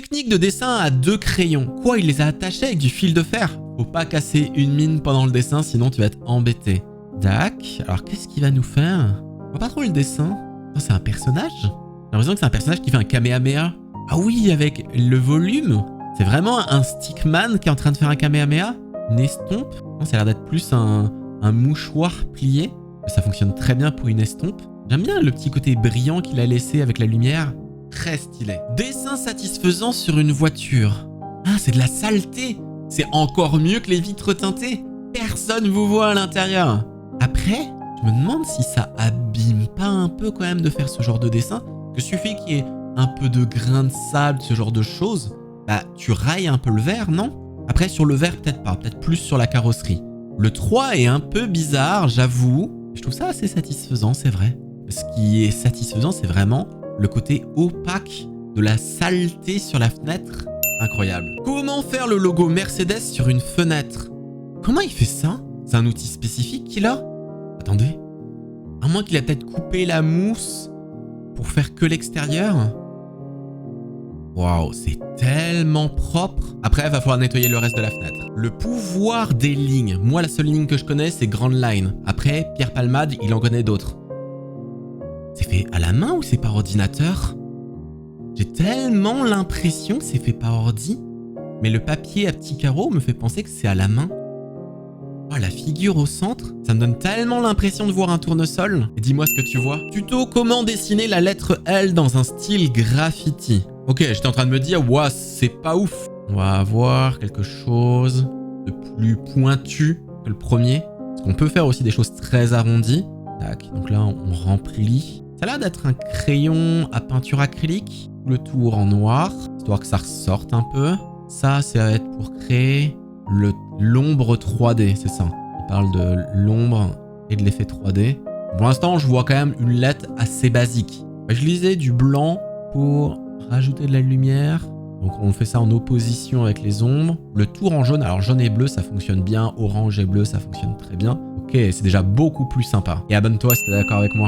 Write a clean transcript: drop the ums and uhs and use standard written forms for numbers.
Technique de dessin à 2 crayons. Quoi, il les a attachés avec du fil de fer? Faut pas casser une mine pendant le dessin, sinon tu vas être embêté. Dac. Alors, qu'est-ce qu'il va nous faire? On voit pas trop le dessin. C'est un personnage? J'ai l'impression que c'est un personnage qui fait un Kamehameha. Ah oui, avec le volume. C'est vraiment un stickman qui est en train de faire un Kamehameha? Une estompe? Non, ça a l'air d'être plus un mouchoir plié. Ça fonctionne très bien pour une estompe. J'aime bien le petit côté brillant qu'il a laissé avec la lumière. Très stylé. Dessin satisfaisant sur une voiture. Ah, c'est de la saleté. C'est encore mieux que les vitres teintées. Personne vous voit à l'intérieur. Après, je me demande si ça abîme pas un peu quand même de faire ce genre de dessin. Que suffit qu'il y ait un peu de grains de sable, ce genre de choses. Bah, tu railles un peu le verre, non? Après, sur le verre, peut-être pas. Peut-être plus sur la carrosserie. Le 3 est un peu bizarre, j'avoue. Je trouve ça assez satisfaisant, c'est vrai. Ce qui est satisfaisant, c'est vraiment le côté opaque de la saleté sur la fenêtre. Incroyable. Comment faire le logo Mercedes sur une fenêtre? Comment il fait ça? C'est un outil spécifique qu'il a? Attendez. À moins qu'il a peut-être coupé la mousse pour faire que l'extérieur. Waouh, c'est tellement propre. Après, il va falloir nettoyer le reste de la fenêtre. Le pouvoir des lignes. Moi, la seule ligne que je connais, c'est Grand Line. Après, Pierre Palmade, il en connaît d'autres. C'est fait à la main ou c'est par ordinateur? J'ai tellement l'impression que c'est fait par ordi. Mais le papier à petits carreaux me fait penser que c'est à la main. Oh, la figure au centre, ça me donne tellement l'impression de voir un tournesol. Et dis-moi ce que tu vois. Tuto comment dessiner la lettre L dans un style graffiti. Ok, j'étais en train de me dire, ouah, c'est pas ouf. On va avoir quelque chose de plus pointu que le premier. Parce qu'on peut faire aussi des choses très arrondies. Tac, donc là, on remplit. Ça a l'air d'être un crayon à peinture acrylique. Le tour en noir, histoire que ça ressorte un peu. Ça va être pour créer l'ombre 3D, c'est ça. Il parle de l'ombre et de l'effet 3D. Pour l'instant, je vois quand même une lettre assez basique. Je lisais du blanc pour rajouter de la lumière. Donc on fait ça en opposition avec les ombres. Le tour en jaune, alors jaune et bleu, ça fonctionne bien. Orange et bleu, ça fonctionne très bien. Ok, c'est déjà beaucoup plus sympa. Et abonne-toi si t'es d'accord avec moi.